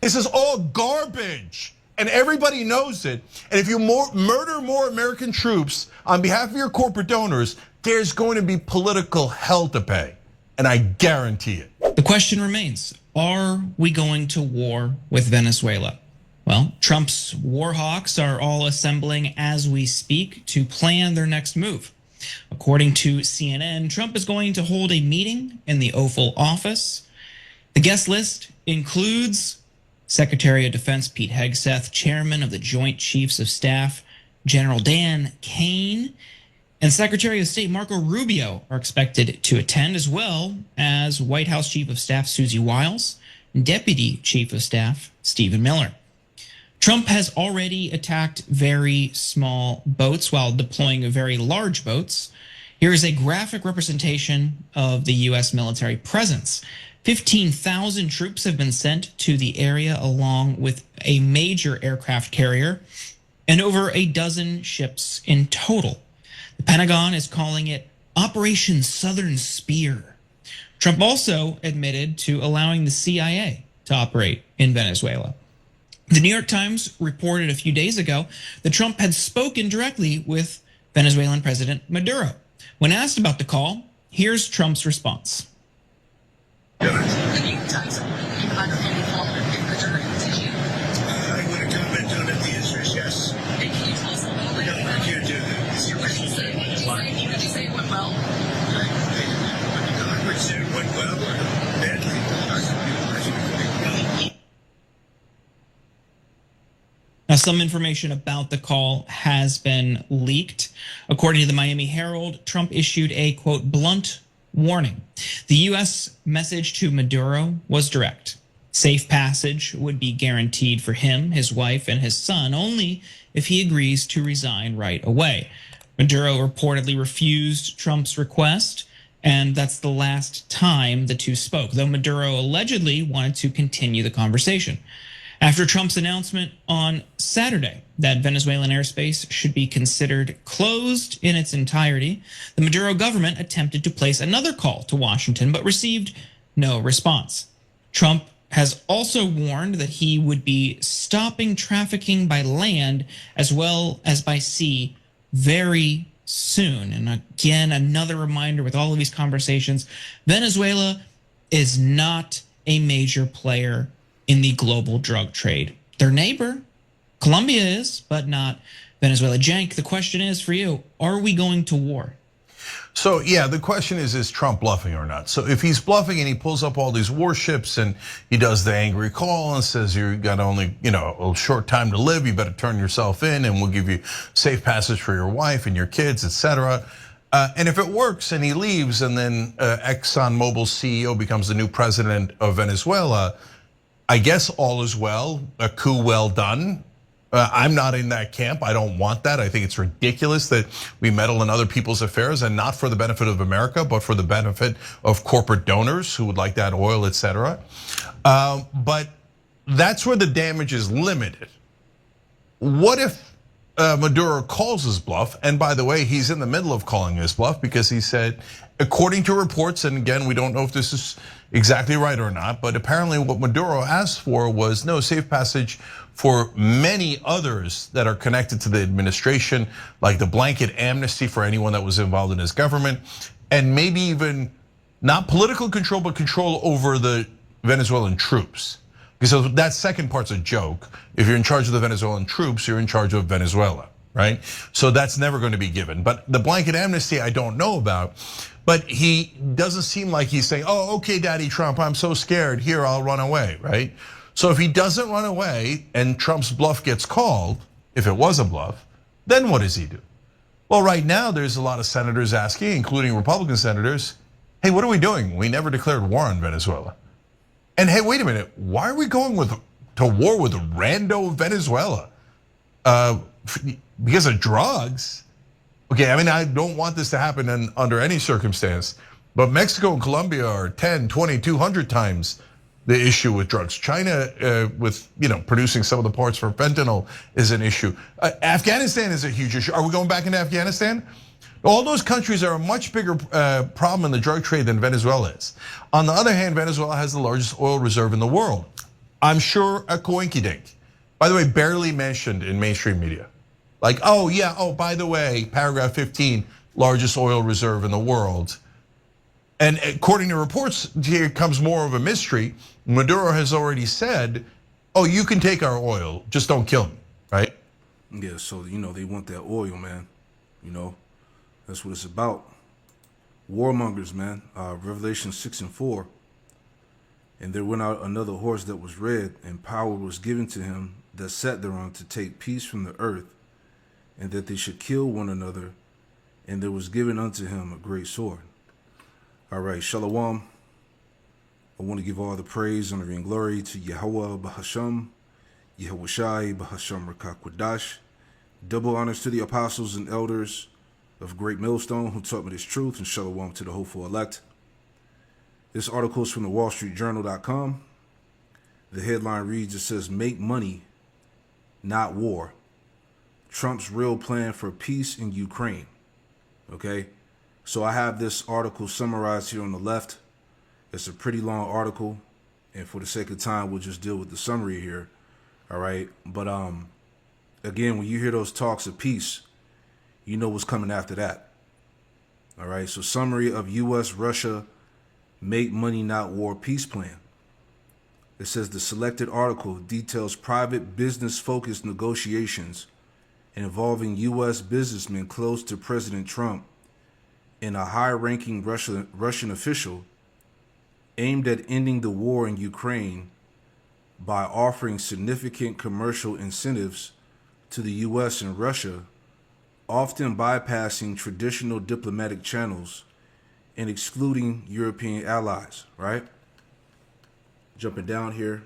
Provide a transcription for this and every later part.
This is all garbage. And everybody knows it. And if you murder more American troops on behalf of your corporate donors, there's going to be political hell to pay. And I guarantee it. The question remains, are we going to war with Venezuela? Well, Trump's war hawks are all assembling as we speak to plan their next move. According to CNN, Trump is going to hold a meeting in the Oval Office. The guest list includes Secretary of Defense Pete Hegseth, Chairman of the Joint Chiefs of Staff General Dan Kane, and Secretary of State Marco Rubio are expected to attend, as well as White House Chief of Staff Susie Wiles and Deputy Chief of Staff Stephen Miller. Trump has already attacked very small boats while deploying very large boats. Here is a graphic representation of the U.S. military presence. 15,000 troops have been sent to the area along with a major aircraft carrier and over a dozen ships in total. The Pentagon is calling it Operation Southern Spear. Trump also admitted to allowing the CIA to operate in Venezuela. The New York Times reported a few days ago that Trump had spoken directly with Venezuelan President Maduro. When asked about the call, here's Trump's response. I would comment on it. The answer is yes. And can you tell us a little bit? No, I can't do that. Did you say it went well? I would say it went well or badly. Now, some information about the call has been leaked. According to the Miami Herald, Trump issued a, quote, blunt warning. The U.S. message to Maduro was direct. Safe passage would be guaranteed for him, his wife, and his son only if he agrees to resign right away. Maduro reportedly refused Trump's request, and that's the last time the two spoke, though Maduro allegedly wanted to continue the conversation. After Trump's announcement on Saturday that Venezuelan airspace should be considered closed in its entirety, the Maduro government attempted to place another call to Washington but received no response. Trump has also warned that he would be stopping trafficking by land as well as by sea very soon. And again, another reminder with all of these conversations, Venezuela is not a major player in the global drug trade. Their neighbor, Colombia, is, but not Venezuela. Cenk, the question is for you, are we going to war? So yeah, the question is Trump bluffing or not? So if he's bluffing and he pulls up all these warships and he does the angry call and says you got only a short time to live, you better turn yourself in and we'll give you safe passage for your wife and your kids, etc. And if it works and he leaves and then ExxonMobil's CEO becomes the new president of Venezuela, I guess all is well, a coup well done. I'm not in that camp. I don't want that. I think it's ridiculous that we meddle in other people's affairs and not for the benefit of America, but for the benefit of corporate donors who would like that oil, etc. But that's where the damage is limited. What if Maduro calls his bluff? And by the way, he's in the middle of calling his bluff because he said, according to reports, and again, we don't know if this is exactly right or not, but apparently what Maduro asked for was no safe passage for many others that are connected to the administration, like the blanket amnesty for anyone that was involved in his government, and maybe even not political control, but control over the Venezuelan troops. Because that second part's a joke. If you're in charge of the Venezuelan troops, you're in charge of Venezuela, right? So that's never going to be given. But the blanket amnesty, I don't know about. But he doesn't seem like he's saying, oh, okay, Daddy Trump, I'm so scared. Here, I'll run away, right? So if he doesn't run away and Trump's bluff gets called, if it was a bluff, then what does he do? Well, right now, there's a lot of senators asking, including Republican senators, hey, what are we doing? We never declared war on Venezuela. And hey, wait a minute, why are we going to war with rando Venezuela? Because of drugs? Okay, I mean, I don't want this to happen under any circumstance, but Mexico and Colombia are 10, 20, 200 times the issue with drugs. China, with producing some of the parts for fentanyl, is an issue. Afghanistan is a huge issue. Are we going back into Afghanistan? All those countries are a much bigger problem in the drug trade than Venezuela is. On the other hand, Venezuela has the largest oil reserve in the world. I'm sure a coinkydink. By the way, barely mentioned in mainstream media. Like, oh yeah, oh by the way, paragraph 15, largest oil reserve in the world. And according to reports, here comes more of a mystery. Maduro has already said, oh, you can take our oil, just don't kill me, right? Yeah, so they want that oil, man. That's what it's about. Warmongers, man. Revelation 6:4. And there went out another horse that was red, and power was given to him that sat thereon to take peace from the earth, and that they should kill one another, and there was given unto him a great sword. All right, Shalom. I want to give all the praise, honor, and glory to Yahweh Bahasham, Yahushai Bahasham Rakakwadash. Double honors to the apostles and elders of Great Millstone who taught me this truth, and Shalom to the hopeful elect. This article is from the WallStreetJournal.com. The headline reads, it says, "Make money, not war. Trump's real plan for peace in Ukraine." Okay, so I have this article summarized here on the left. It's a pretty long article, and for the sake of time, we'll just deal with the summary here. All right, but again, when you hear those talks of peace, you know what's coming after that. All right, so summary of U.S.-Russia Make Money Not War peace plan. It says the selected article details private business-focused negotiations involving U.S. businessmen close to President Trump and a high-ranking Russian official aimed at ending the war in Ukraine by offering significant commercial incentives to the U.S. and Russia, often bypassing traditional diplomatic channels and excluding European allies, right? Jumping down here,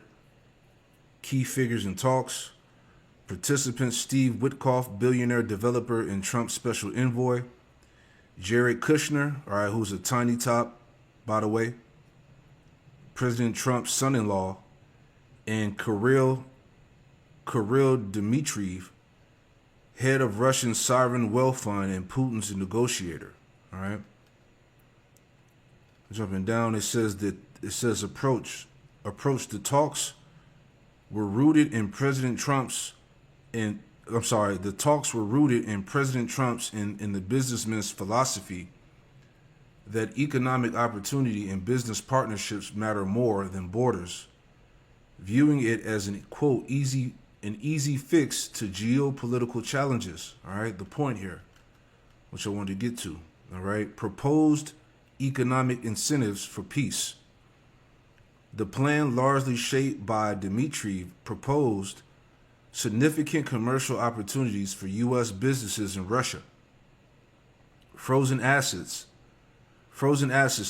key figures in talks. Participants: Steve Witkoff, billionaire developer and Trump special envoy. Jared Kushner, all right, who's a tiny top, by the way. President Trump's son-in-law, and Kirill Dmitriev, head of Russian sovereign wealth fund and Putin's negotiator, all right? Jumping down, it says approach the talks were rooted in President Trump's in the businessman's philosophy that economic opportunity and business partnerships matter more than borders, viewing it as an quote easy fix to geopolitical challenges. All right, the point here, which I wanted to get to. All right, proposed economic incentives for peace. The plan, largely shaped by Dmitriev, proposed significant commercial opportunities for U.S. businesses in Russia. Frozen assets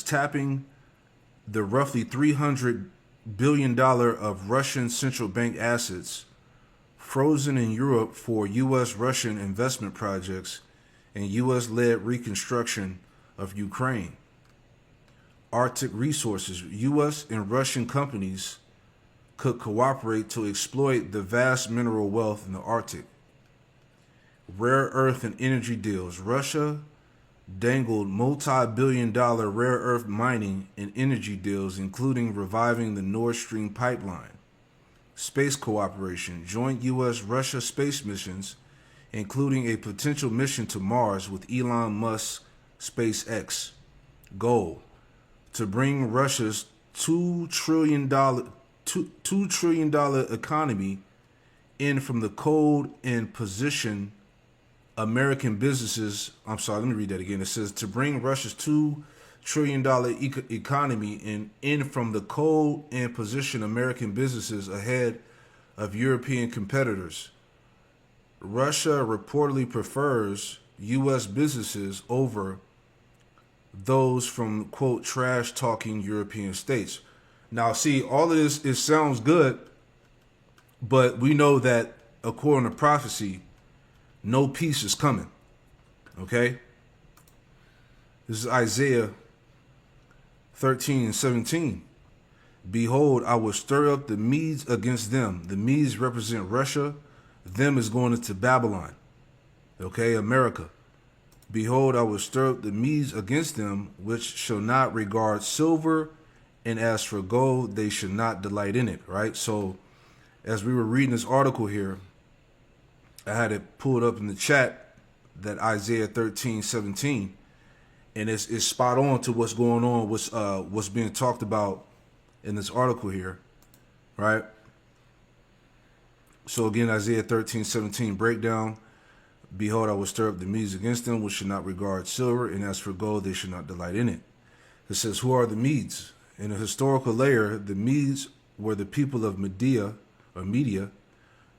tapping the roughly $300 billion of Russian central bank assets frozen in Europe for U.S.-Russian investment projects and U.S.-led reconstruction of Ukraine. Arctic resources. U.S. and Russian companies could cooperate to exploit the vast mineral wealth in the Arctic. Rare earth and energy deals. Russia dangled multi-billion-dollar rare earth mining and energy deals, including reviving the Nord Stream pipeline. Space cooperation. Joint U.S.-Russia space missions, including a potential mission to Mars with Elon Musk's SpaceX. Goal: to bring Russia's $2 trillion economy in from the cold and position American businesses. I'm sorry, let me read that again. It says to bring Russia's $2 trillion economy in from the cold and position American businesses ahead of European competitors. Russia reportedly prefers U.S. businesses over those from, quote, trash-talking European states. Now, see, all of this, it sounds good, but we know that, according to prophecy, no peace is coming, okay? This is Isaiah 13:17. Behold, I will stir up the Medes against them. The Medes represent Russia. Them is going into Babylon, okay, America. Behold, I will stir up the Medes against them, which shall not regard silver and as for gold, they should not delight in it, right? So as we were reading this article here, I had it pulled up in the chat, that Isaiah 13:17, and it's spot on to what's going on, what's being talked about in this article here, right? So again, Isaiah 13:17 breakdown. Behold, I will stir up the Medes against them, which should not regard silver, and as for gold, they should not delight in it. It says, who are the Medes? In a historical layer, the Medes were the people of Media,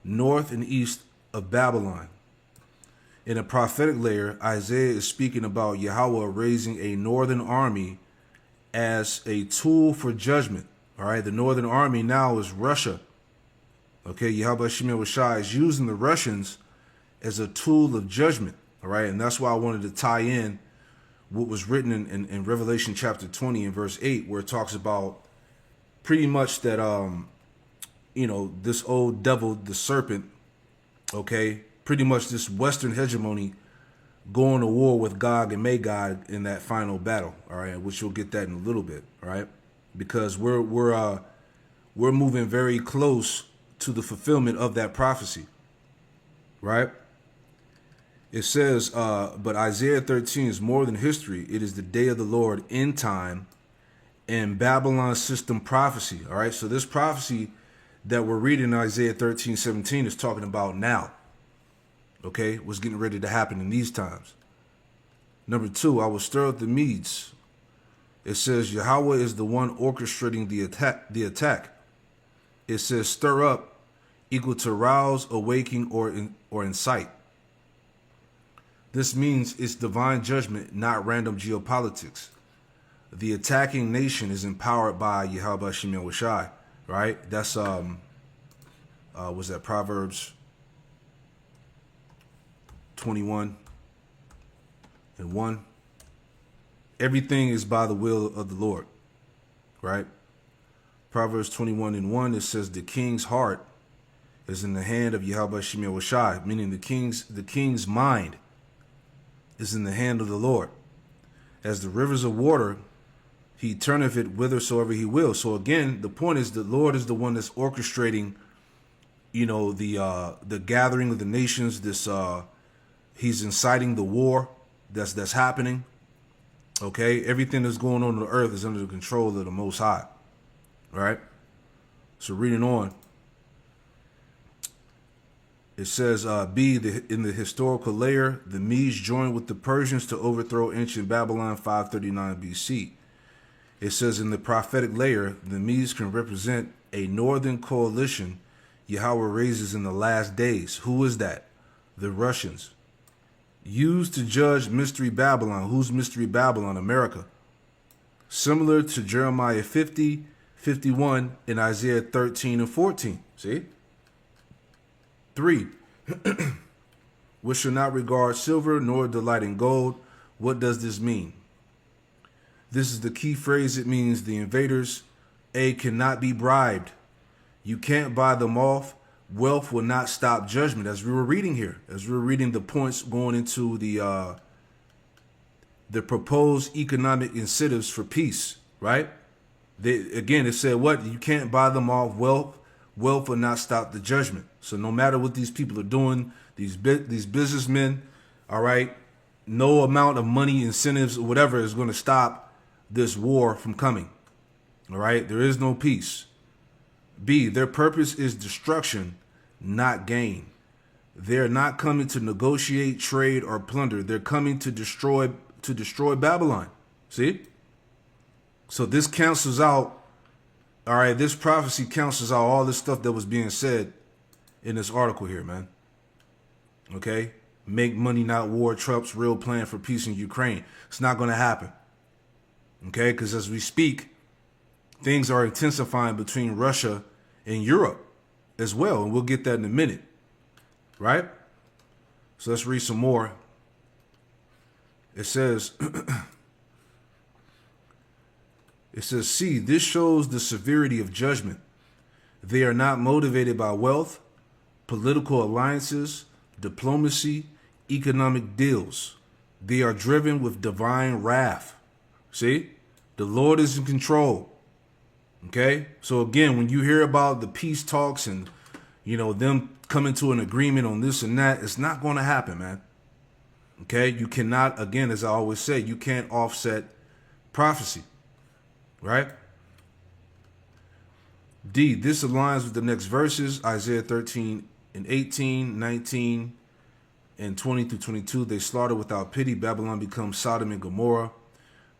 north and east of Babylon. In a prophetic layer, Isaiah is speaking about Yahweh raising a northern army as a tool for judgment. All right, the northern army now is Russia. Okay, Yahweh Shemel Shai is using the Russians as a tool of judgment. All right, and that's why I wanted to tie in what was written in Revelation chapter 20 and verse 8, where it talks about pretty much that, this old devil, the serpent, okay, pretty much this Western hegemony going to war with Gog and Magog in that final battle. All right, which you'll get that in a little bit. All right, because we're moving very close to the fulfillment of that prophecy. Right. It says, but Isaiah 13 is more than history. It is the day of the Lord in time and Babylon system prophecy. All right. So this prophecy that we're reading in Isaiah 13:17 is talking about now. Okay. What's getting ready to happen in these times. Number 2, I will stir up the Medes. It says Yahweh is the one orchestrating the attack. It says stir up equal to rouse, awaking, or incite. This means it's divine judgment, not random geopolitics. The attacking nation is empowered by Yahweh Shemel Shai, right? That's was that Proverbs 21:1. Everything is by the will of the Lord, right? Proverbs 21:1, it says the king's heart is in the hand of Yahweh Shemel Shai, meaning the king's mind is in the hand of the Lord. As the rivers of water, he turneth it whithersoever he will. So again, the point is the Lord is the one that's orchestrating, the gathering of the nations. He's inciting the war that's happening. Okay, everything that's going on the earth is under the control of the Most High. All right. So reading on. It says, in the historical layer, the Medes joined with the Persians to overthrow ancient Babylon 539 BC. It says in the prophetic layer, the Medes can represent a northern coalition Yahweh raises in the last days. Who is that? The Russians. Used to judge Mystery Babylon. Who's Mystery Babylon? America. Similar to Jeremiah 50:51 and Isaiah 13:14. See? 3, which shall not regard silver nor delight in gold. What does this mean? This is the key phrase. It means the invaders, cannot be bribed. You can't buy them off. Wealth will not stop judgment. As we were reading here, as we were reading the points going into the proposed economic incentives for peace, right? It said what? You can't buy them off. Wealth will not stop the judgment. So no matter what these people are doing, these businessmen, all right, no amount of money, incentives, or whatever is going to stop this war from coming. All right, there is no peace. B, their purpose is destruction, not gain. They're not coming to negotiate, trade, or plunder. They're coming to destroy Babylon. See? So this cancels out. All right, this prophecy cancels out all this stuff that was being said in this article here, man. Okay? Make money, not war. Trump's real plan for peace in Ukraine. It's not going to happen. Okay? Because as we speak, things are intensifying between Russia and Europe as well. And we'll get that in a minute. Right? So let's read some more. It says... It says, see, this shows the severity of judgment. They are not motivated by wealth, political alliances, diplomacy, economic deals. They are driven with divine wrath. See, the Lord is in control. Okay? So again, when you hear about the peace talks and, them coming to an agreement on this and that, it's not going to happen, man. Okay? You cannot, again, as I always say, you can't offset prophecy. Right? D, this aligns with the next verses, Isaiah 13 and 18, 19, and 20 through 22. They slaughter without pity. Babylon becomes Sodom and Gomorrah.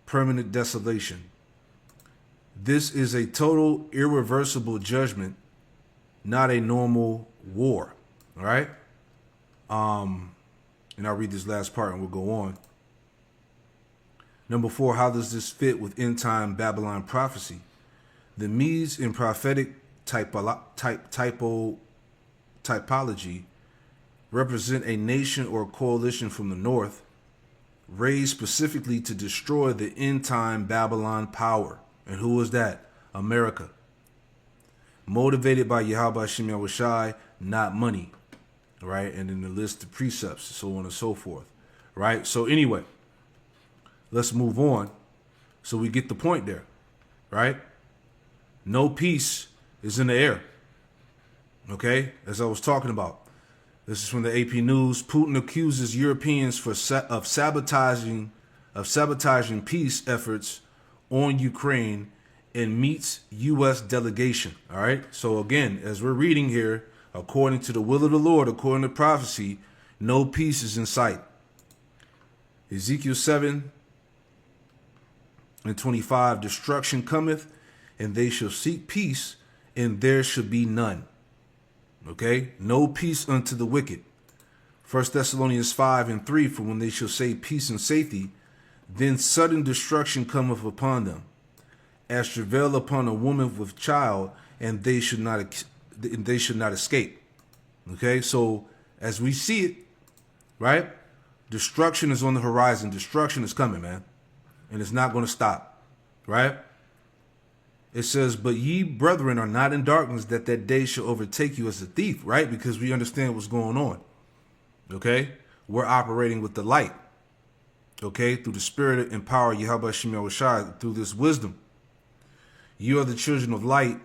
Permanent desolation. This is a total irreversible judgment, not a normal war. All right? And I'll read this last part and we'll go on. Number 4, how does this fit with end time Babylon prophecy? The Medes in prophetic typology represent a nation or coalition from the north, raised specifically to destroy the end time Babylon power. And who was that? America. Motivated by Yahweh Shem Yahushai, not money. Right? And then the list of precepts, so on and so forth. Right? So anyway, let's move on so we get the point there. Right? No peace is in the air. Okay? As I was talking about. This is from the AP News. Putin accuses Europeans of sabotaging peace efforts on Ukraine and meets U.S. delegation. All right? So again, as we're reading here, according to the will of the Lord, according to prophecy, no peace is in sight. Ezekiel 7 and 25, destruction cometh, and they shall seek peace, and there shall be none. Okay? No peace unto the wicked. 1 Thessalonians 5 and 3, for when they shall say peace and safety, then sudden destruction cometh upon them, as travail upon a woman with child, and they should not escape. Okay? So, as we see it, right? Destruction is on the horizon. Destruction is coming, man. And it's not going to stop. Right? It says, but ye, brethren, are not in darkness, that day shall overtake you as a thief, right? Because we understand what's going on. Okay? We're operating with the light. Okay? Through the spirit and power of Yahweh Shem Yahushai, through this wisdom. You are the children of light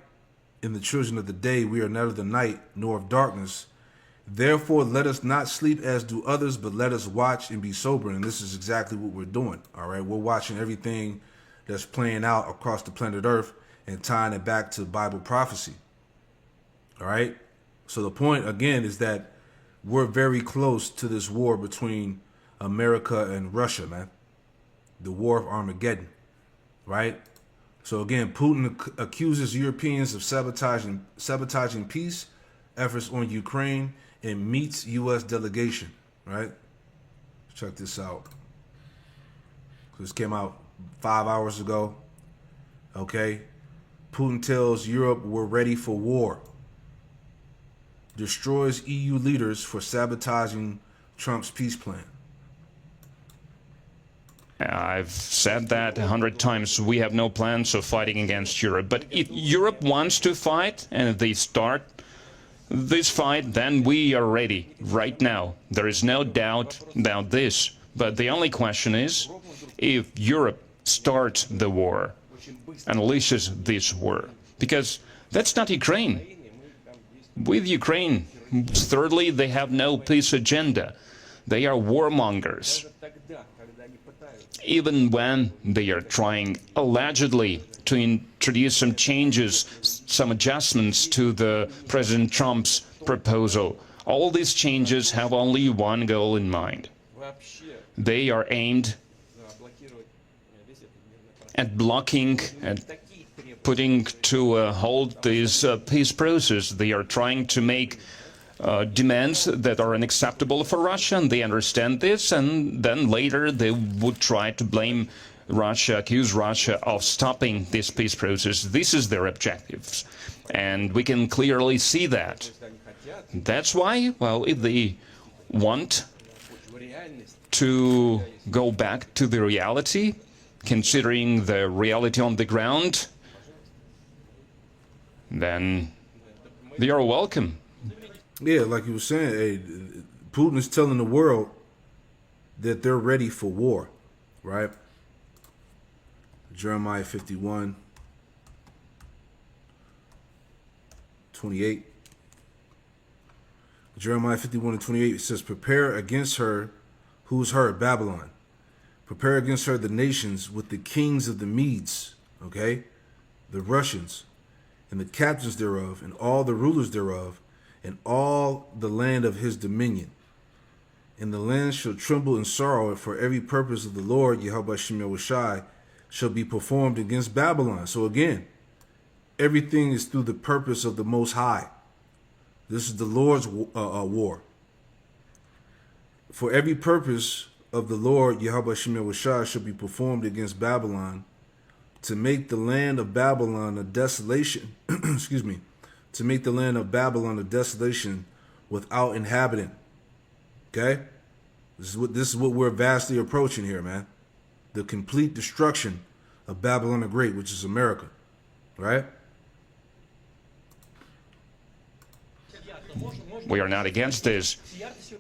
and the children of the day. We are not of the night, nor of darkness. Therefore, let us not sleep as do others, but let us watch and be sober. And this is exactly what we're doing. All right? We're watching everything that's playing out across the planet Earth and tying it back to Bible prophecy. All right? So the point, again, is that we're very close to this war between America and Russia, man. The war of Armageddon. Right? So again, Putin accuses Europeans of sabotaging peace efforts on Ukraine and meets U.S. delegation. Right? Check this out. This came out 5 hours ago. Okay? Putin tells Europe we're ready for war. Destroys EU leaders for sabotaging Trump's peace plan. I've said that 100 times. We have no plans of fighting against Europe. But if Europe wants to fight and they start this fight, then we are ready right now. There is no doubt about this. But the only question is, if Europe starts the war, unleashes this war, because that's not Ukraine. With Ukraine, thirdly, they have no peace agenda. They are warmongers. Even when they are trying, allegedly, to introduce some changes, some adjustments to the President Trump's proposal, all these changes have only one goal in mind. They are aimed at blocking and putting to a halt this peace process. They are trying to make demands that are unacceptable for Russia, and they understand this, and then later they would try to blame Russia, accuse Russia of stopping this peace process. This is their objectives, and we can clearly see that. That's why, well, if they want to go back to the reality, considering the reality on the ground, then they are welcome. Yeah, like you were saying, hey, Putin is telling the world that they're ready for war, right? Jeremiah 51. 28. Jeremiah 51 and 28, it says, prepare against her, who's her? Babylon. Prepare against her the nations with the kings of the Medes, okay? The Russians, and the captains thereof, and all the rulers thereof, and all the land of his dominion. And the land shall tremble in sorrow, for every purpose of the Lord, Yahweh Shem Yahushai, shall be performed against Babylon. So again, everything is through the purpose of the Most High. This is the Lord's war. For every purpose of the Lord, Yahweh Shem Yahushai, shall be performed against Babylon, to make the land of Babylon a desolation, excuse me, to make the land of Babylon a desolation without inhabitant. Okay? This is what we're vastly approaching here, man. The complete destruction of Babylon the Great, which is America. Right? We are not against this.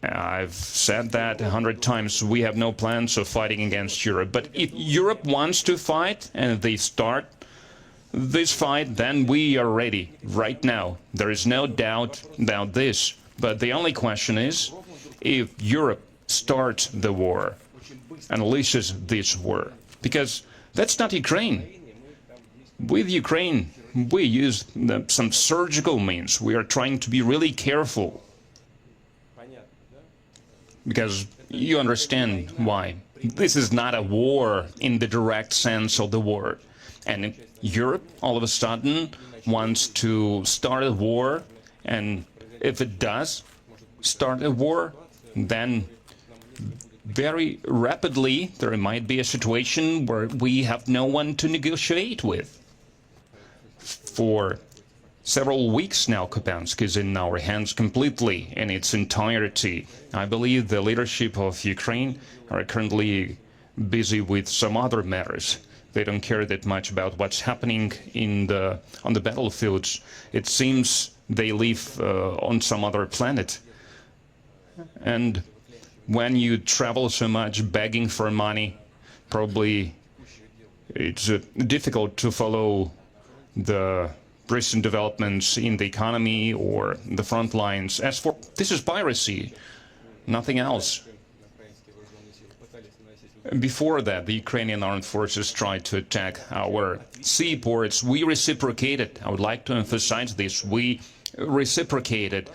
I've said that 100 times. We have no plans of fighting against Europe. But if Europe wants to fight and they start this fight, then we are ready right now. There is no doubt about this. But the only question is, if Europe starts the war, unleashes this war, because that's not Ukraine. With Ukraine, we use some surgical means. We are trying to be really careful. Because you understand why. This is not a war in the direct sense of the word. And Europe, all of a sudden, wants to start a war. And if it does start a war, then very rapidly there might be a situation where we have no one to negotiate with. For several weeks now, Kupiansk is in our hands completely, in its entirety. I believe the leadership of Ukraine are currently busy with some other matters. They don't care that much about what's happening on the battlefields. It seems they live on some other planet. And when you travel so much begging for money, probably it's difficult to follow the recent developments in the economy or the front lines. As for this is piracy, nothing else. Before that, the Ukrainian armed forces tried to attack our seaports. We reciprocated. I would like to emphasize this. We reciprocated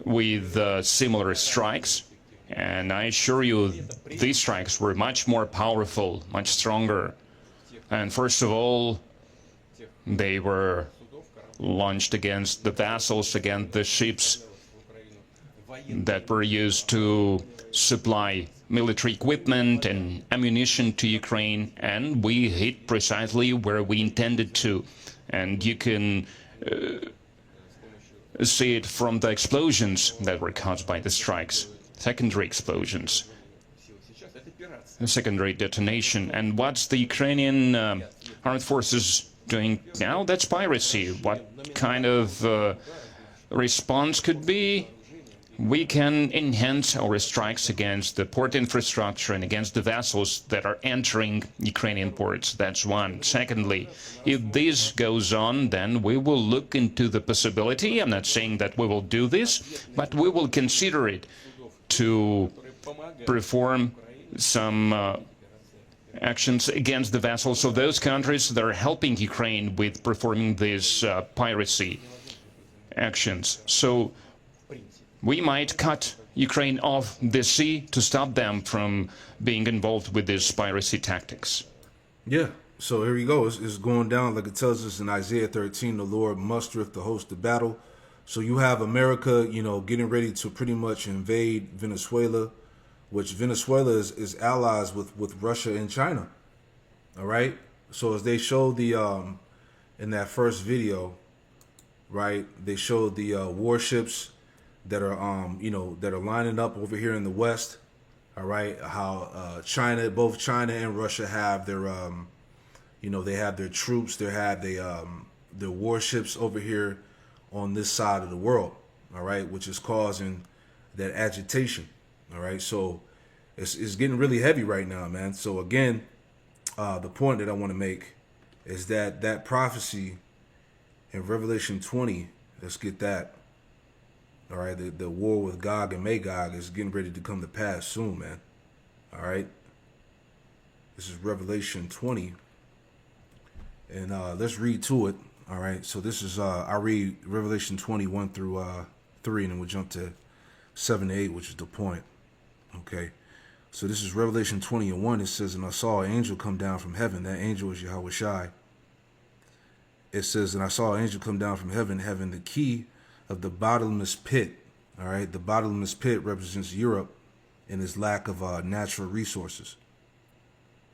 with similar strikes. And I assure you, these strikes were much more powerful, much stronger. And first of all, they were launched against the vessels, against the ships that were used to supply military equipment and ammunition to Ukraine, and we hit precisely where we intended to. And you can see it from the explosions that were caused by the strikes, secondary explosions, secondary detonation. And what's the Ukrainian armed forces doing now? That's piracy. What kind of response could be? We can enhance our strikes against the port infrastructure and against the vessels that are entering Ukrainian ports. That's one. Secondly, if this goes on, then we will look into the possibility, I'm not saying that we will do this, but we will consider it, to perform some actions against the vessels of those countries that are helping Ukraine with performing these piracy actions. So we might cut Ukraine off the sea to stop them from being involved with these piracy tactics. Yeah. So here you go. It's going down like it tells us in Isaiah 13, the Lord mustereth the host of battle. So you have America, getting ready to pretty much invade Venezuela, which Venezuela is allies with Russia and China. All right. So as they showed in that first video, right, they showed the warships that are that are lining up over here in the West. All right, how both China and Russia have their they have their troops, they have their warships over here on this side of the world. All right, which is causing that agitation. All right, so it's getting really heavy right now, man. So again, the point that I want to make is that prophecy in Revelation 20 Let's get that. All right, the war with Gog and Magog is getting ready to come to pass soon, man. All right. This is Revelation 20. And let's read to it. All right. So this is, I read Revelation 21 through 3, and then we'll jump to 7 to 8, which is the point. Okay. So this is Revelation 20 and 1. It says, and I saw an angel come down from heaven. That angel is Yahweh Shai. It says, and I saw an angel come down from heaven, having the key of the bottomless pit. All right. The bottomless pit represents Europe and its lack of natural resources.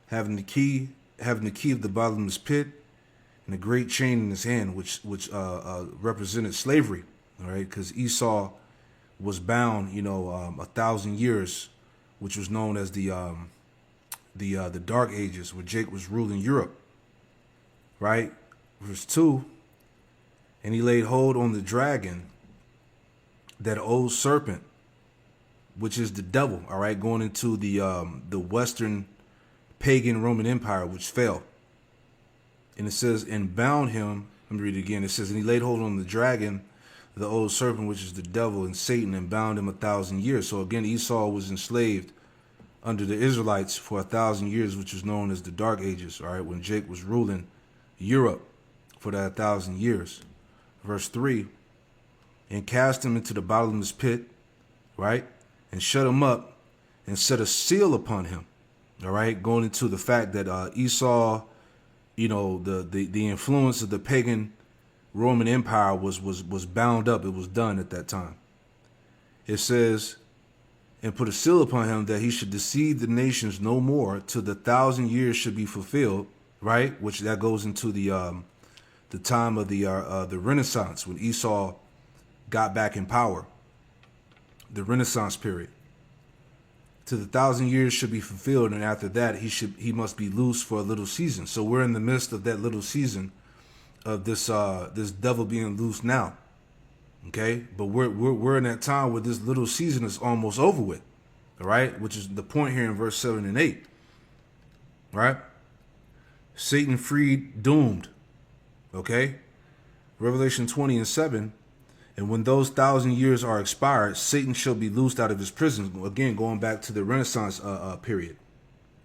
Having the key of the bottomless pit and a great chain in his hand, which represented slavery. All right. Because Esau was bound, 1,000 years, which was known as the Dark Ages, where Jake was ruling Europe. Right. Verse 2, and he laid hold on the dragon, that old serpent, which is the devil, all right, going into the Western pagan Roman Empire, which fell. And it says, and bound him, let me read it again. It says, and he laid hold on the dragon, the old serpent, which is the devil and Satan, and bound him 1,000 years. So again, Esau was enslaved under the Israelites for 1,000 years, which is known as the Dark Ages, all right, when Jake was ruling Europe for that 1,000 years. Verse 3, and cast him into the bottomless pit, right, and shut him up and set a seal upon him, all right, going into the fact that Esau, the influence of the pagan Roman Empire was bound up. It was done at that time. It says, and put a seal upon him that he should deceive the nations no more till the 1,000 years should be fulfilled, right, which that goes into the time of the Renaissance, when Esau got back in power, the Renaissance period. To the 1,000 years should be fulfilled, and after that he must be loose for a little season. So we're in the midst of that little season of this devil being loose now. Okay, but we're in that time where this little season is almost over with. All right, which is the point here in verse 7 and 8. Right, Satan freed, doomed. Okay, Revelation 20 and 7. And when those 1,000 years are expired, Satan shall be loosed out of his prison. Again, going back to the Renaissance period.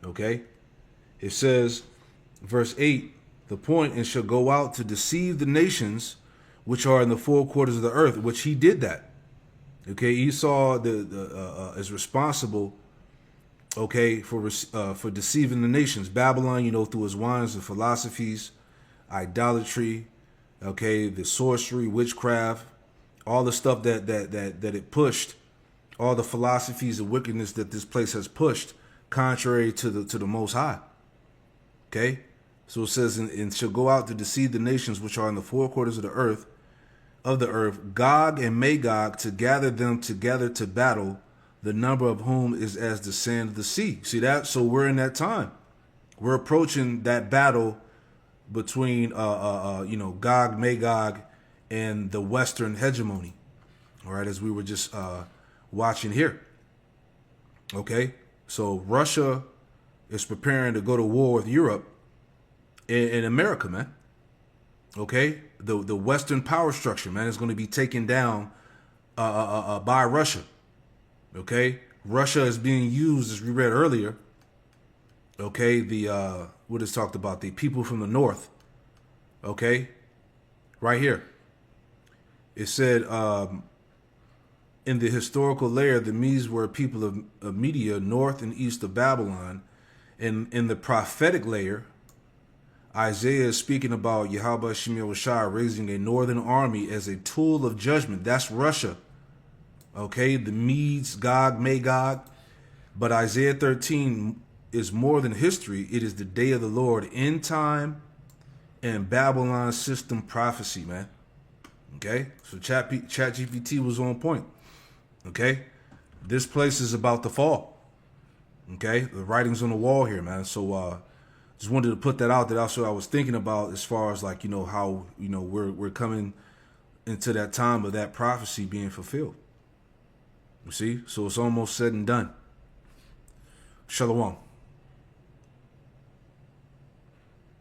Okay, it says, verse 8, the point, and shall go out to deceive the nations which are in the four quarters of the earth, which he did that. Okay, Esau is responsible, okay, for deceiving the nations. Babylon, through his wines and philosophies, idolatry, okay, the sorcery, witchcraft, all the stuff that it pushed, all the philosophies of wickedness that this place has pushed, contrary to the Most High. Okay, so it says, and shall go out to deceive the nations which are in the four quarters of the earth, Gog and Magog, to gather them together to battle, the number of whom is as the sand of the sea. See that? So we're in that time. We're approaching that battle between Gog, Magog, and the Western hegemony. All right, as we were just watching here. Okay, so Russia is preparing to go to war with Europe and America, man. Okay, the Western power structure, man, is going to be taken down by Russia. Okay, Russia is being used, as we read earlier. Okay, what is talked about, the people from the north. Okay, right here. It said, in the historical layer, the Medes were people of Media, north and east of Babylon. And in the prophetic layer, Isaiah is speaking about Yahweh Shemel Shai raising a northern army as a tool of judgment. That's Russia. Okay, the Medes, Gog, Magog. But Isaiah 13 is more than history. It is the day of the Lord, end time, and Babylon system prophecy, man. Okay, so ChatGPT was on point. Okay, this place is about to fall. Okay, the writing's on the wall here, man. So just wanted to put that out there. That's what I was thinking about, as far as like, how, we're coming into that time of that prophecy being fulfilled. You see, so it's almost said and done. Shalom.